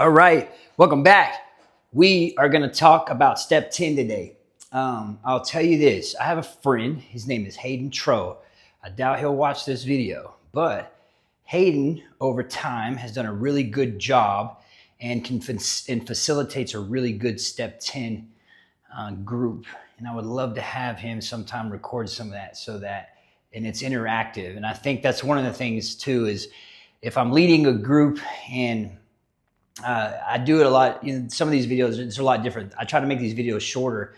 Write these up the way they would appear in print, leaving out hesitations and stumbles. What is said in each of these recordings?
All right, welcome back. We are going to talk about step 10 today. I'll tell you this. I have a friend. His name is Hayden Tro. I doubt he'll watch this video, but Hayden, over time, has done a really good job and and facilitates a really good step 10 group. And I would love to have him sometime record some of that and it's interactive. And I think that's one of the things too, is if I'm leading a group and I do it a lot. Some of these videos, it's a lot different. I try to make these videos shorter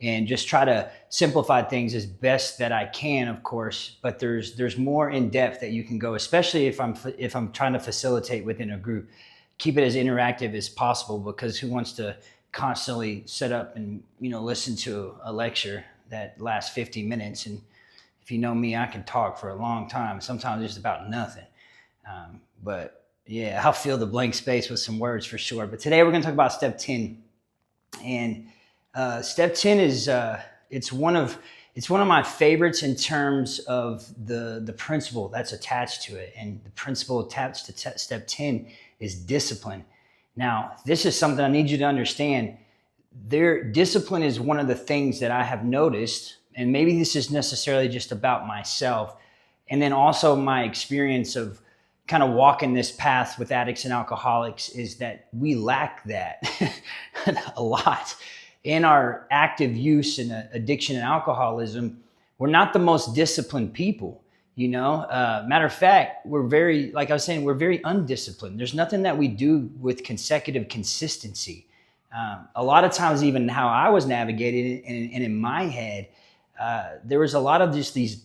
and just try to simplify things as best that I can, of course. But there's more in depth that you can go, especially if I'm trying to facilitate within a group. Keep it as interactive as possible, because who wants to constantly set up and listen to a lecture that lasts 50 minutes? And if you know me, I can talk for a long time. Sometimes just about nothing. But yeah, I'll fill the blank space with some words for sure. But today we're going to talk about step 10. And step 10 is it's one of my favorites in terms of the principle that's attached to it. And the principle attached to step 10 is discipline. Now, this is something I need you to understand. Discipline is one of the things that I have noticed, and maybe this is necessarily just about myself, and then also my experience of kind of walking this path with addicts and alcoholics, is that we lack that a lot. In our active use and addiction and alcoholism, we're not the most disciplined people. Matter of fact, like I was saying, we're very undisciplined. There's nothing that we do with consecutive consistency. A lot of times, even how I was navigating it, and in my head, there was a lot of just these,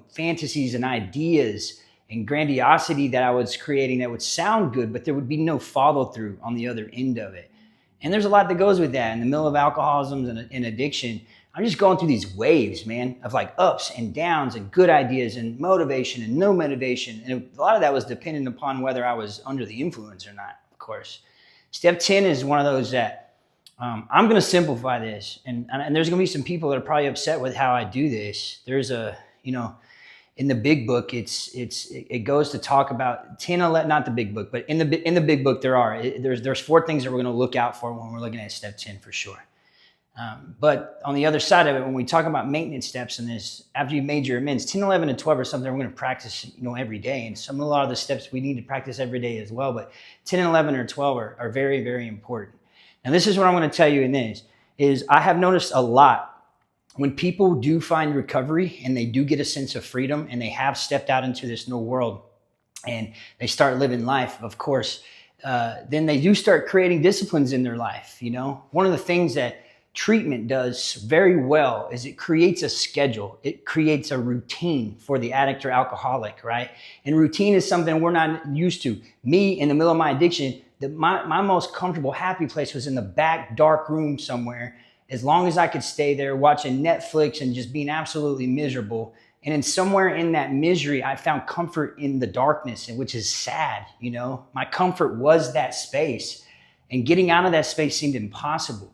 fantasies and ideas and grandiosity that I was creating that would sound good, but there would be no follow through on the other end of it. And there's a lot that goes with that. In the middle of alcoholism and addiction, I'm just going through these waves, man, of like ups and downs and good ideas and motivation and no motivation. And a lot of that was dependent upon whether I was under the influence or not, of course. Step 10 is one of those that I'm going to simplify this. And there's going to be some people that are probably upset with how I do this. There's in the big book, it goes to talk about 10, 11, not the big book, but in the big book, there's 4 things that we're going to look out for when we're looking at step 10 for sure. But on the other side of it, when we talk about maintenance steps in this, after you've made your amends, 10, 11, and 12 are something we're going to practice, every day. And a lot of the steps we need to practice every day as well. But 10 and 11 or 12 are very, very important. Now, this is what I'm going to tell you in this, is I have noticed a lot when people do find recovery and they do get a sense of freedom and they have stepped out into this new world and they start living life, of course, then they do start creating disciplines in their life. One of the things that treatment does very well is it creates a schedule. It creates a routine for the addict or alcoholic, right? And routine is something we're not used to. Me, in the middle of my addiction, my most comfortable, happy place was in the back dark room somewhere, as long as I could stay there watching Netflix and just being absolutely miserable. And then somewhere in that misery, I found comfort in the darkness, which is sad. My comfort was that space, and getting out of that space seemed impossible.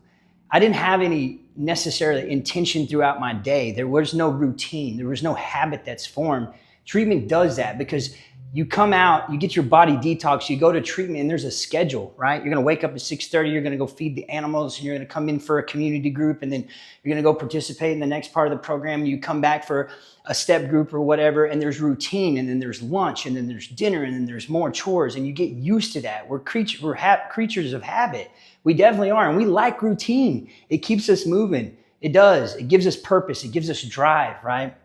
I didn't have any necessarily intention throughout my day. There was no routine. There was no habit that's formed. Treatment does that, because you come out, you get your body detox, you go to treatment, and there's a schedule, right? You're going to wake up at 6:30, you're going to go feed the animals, and you're going to come in for a community group, and then you're going to go participate in the next part of the program. You come back for a step group or whatever, and there's routine, and then there's lunch, and then there's dinner, and then there's more chores, and you get used to that. We're creatures of habit. We definitely are, and we like routine. It keeps us moving. It does. It gives us purpose. It gives us drive, right?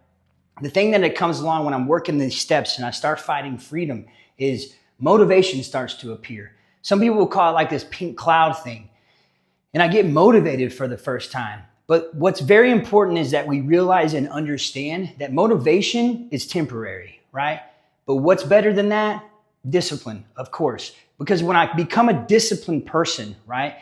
The thing that comes along when I'm working these steps and I start fighting freedom is motivation starts to appear. Some people will call it like this pink cloud thing. And I get motivated for the first time. But what's very important is that we realize and understand that motivation is temporary, right? But what's better than that? Discipline, of course. Because when I become a disciplined person, right?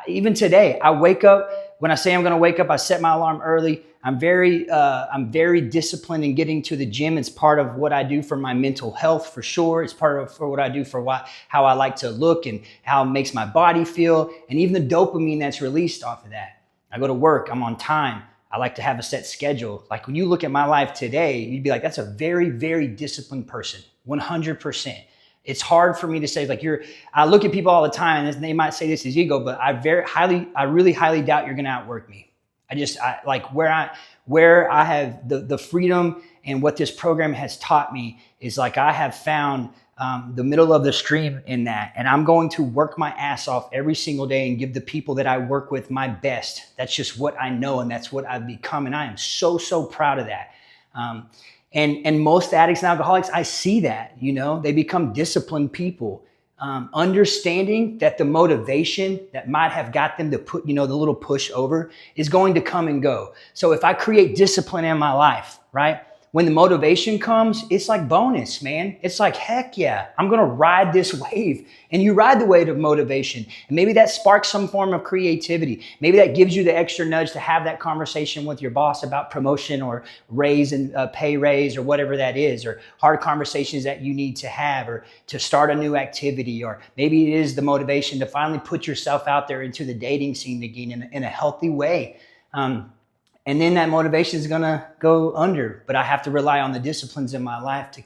Even today, I wake up. When I say I'm going to wake up, I set my alarm early. I'm very disciplined in getting to the gym. It's part of what I do for my mental health, for sure. It's part of for what I do for how I like to look and how it makes my body feel, and even the dopamine that's released off of that. I go to work. I'm on time. I like to have a set schedule. Like when you look at my life today, you'd be like, that's a very, very disciplined person, 100%. It's hard for me to say, like, I look at people all the time and they might say this is ego, but I really highly doubt you're going to outwork me. Where I have the freedom, and what this program has taught me is, like, I have found the middle of the stream in that. And I'm going to work my ass off every single day and give the people that I work with my best. That's just what I know, and that's what I've become. And I am so, so proud of that. And most addicts and alcoholics, I see that, they become disciplined people, understanding that the motivation that might have got them to put, the little push over is going to come and go. So if I create discipline in my life, right? When the motivation comes, it's like bonus, man. It's like, heck yeah, I'm going to ride this wave. And you ride the wave of motivation. And maybe that sparks some form of creativity. Maybe that gives you the extra nudge to have that conversation with your boss about promotion or raise and pay raise or whatever that is, or hard conversations that you need to have, or to start a new activity. Or maybe it is the motivation to finally put yourself out there into the dating scene again in a healthy way. And then that motivation is going to go under, but I have to rely on the disciplines in my life to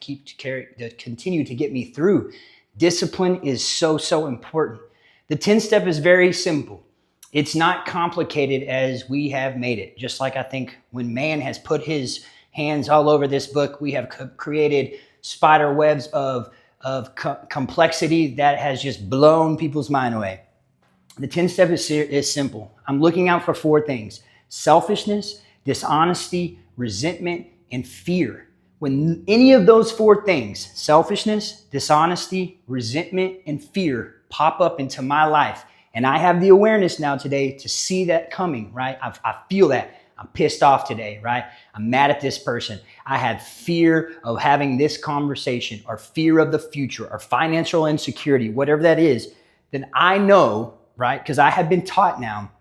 continue to get me through. Discipline is so, so important. The 10 step is very simple. It's not complicated as we have made it. Just like I think when man has put his hands all over this book, we have created spider webs of complexity that has just blown people's mind away. The 10 step is simple. I'm looking out for 4 things: selfishness, dishonesty, resentment, and fear. When any of those 4 things, selfishness, dishonesty, resentment, and fear, pop up into my life, and I have the awareness now today to see that coming, right? I feel that. I'm pissed off today, right? I'm mad at this person. I have fear of having this conversation, or fear of the future, or financial insecurity, whatever that is, then I know, right? Because I have been taught now,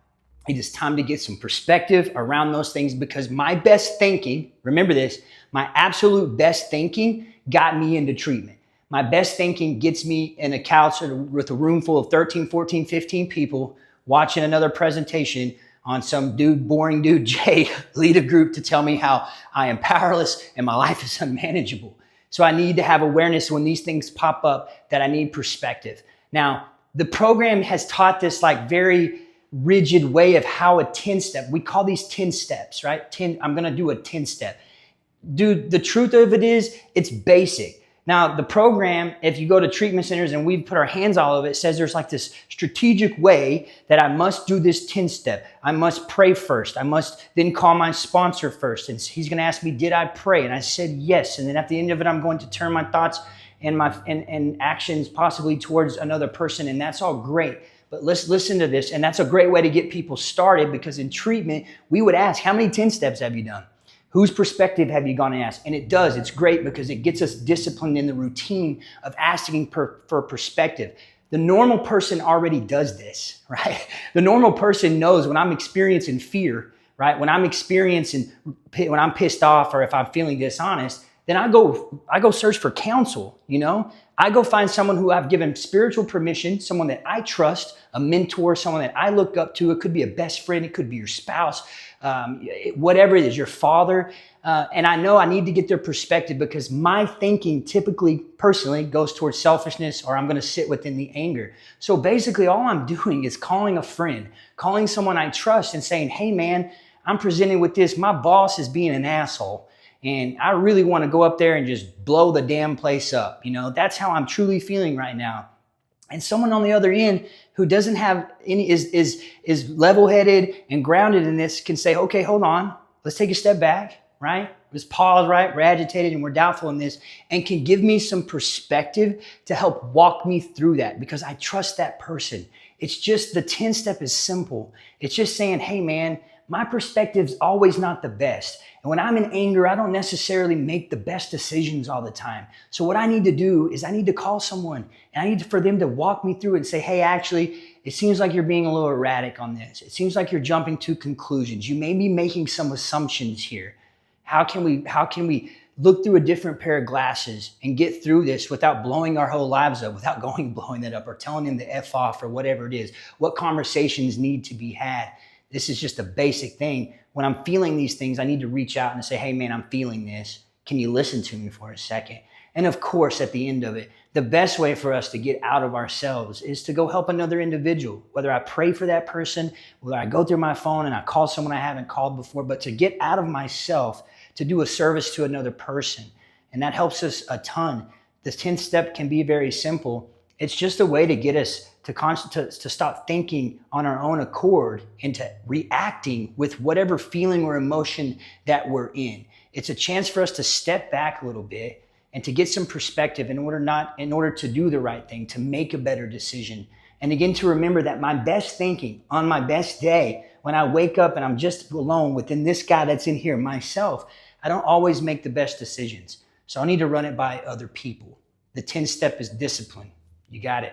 it is time to get some perspective around those things, because my best thinking, remember this, my absolute best thinking got me into treatment. My best thinking gets me in a couch with a room full of 13, 14, 15 people watching another presentation on some boring dude, Jay, lead a group to tell me how I am powerless and my life is unmanageable. So I need to have awareness when these things pop up that I need perspective. Now, the program has taught this like very rigid way of how a 10 step, we call these 10 steps, right? I'm going to do a 10 step. Dude, the truth of it is, it's basic. Now, the program, if you go to treatment centers and we put our hands all over it, says there's like this strategic way that I must do this 10 step. I must pray first. I must then call my sponsor first. And he's going to ask me, did I pray? And I said, yes. And then at the end of it, I'm going to turn my thoughts and and actions possibly towards another person. And that's all great. But let's listen to this. And that's a great way to get people started, because in treatment, we would ask, how many 10 steps have you done? Whose perspective have you gone and asked? And it does. It's great because it gets us disciplined in the routine of asking for perspective. The normal person already does this, right? The normal person knows when I'm experiencing fear, right? When I'm pissed off, or if I'm feeling dishonest, then I go search for counsel, I go find someone who I've given spiritual permission, someone that I trust, a mentor, someone that I look up to. It could be a best friend. It could be your spouse, whatever it is, your father. And I know I need to get their perspective, because my thinking typically, personally, goes towards selfishness, or I'm going to sit within the anger. So basically all I'm doing is calling a friend, calling someone I trust and saying, hey man, I'm presenting with this. My boss is being an asshole. And I really want to go up there and just blow the damn place up. That's how I'm truly feeling right now. And someone on the other end who doesn't have any, is level-headed and grounded in this, can say, okay, hold on. Let's take a step back, right? Let's pause, right? We're agitated and we're doubtful in this, and can give me some perspective to help walk me through that, because I trust that person. It's just, the 10 step is simple. It's just saying, hey man, my perspective's always not the best. And when I'm in anger, I don't necessarily make the best decisions all the time. So what I need to do is I need to call someone, and I need for them to walk me through it and say, hey, actually, it seems like you're being a little erratic on this. It seems like you're jumping to conclusions. You may be making some assumptions here. How can we look through a different pair of glasses and get through this without blowing our whole lives up, without blowing that up, or telling them to F off, or whatever it is? What conversations need to be had? This is just a basic thing. When I'm feeling these things, I need to reach out and say, hey man, I'm feeling this. Can you listen to me for a second? And of course, at the end of it, the best way for us to get out of ourselves is to go help another individual. Whether I pray for that person, whether I go through my phone and I call someone I haven't called before, but to get out of myself to do a service to another person. And that helps us a ton. The 10th step can be very simple. It's just a way to get us to stop thinking on our own accord and to reacting with whatever feeling or emotion that we're in. It's a chance for us to step back a little bit and to get some perspective in order to do the right thing, to make a better decision. And again, to remember that my best thinking on my best day, when I wake up and I'm just alone within this guy that's in here, myself, I don't always make the best decisions. So I need to run it by other people. The 10th step is discipline. You got it.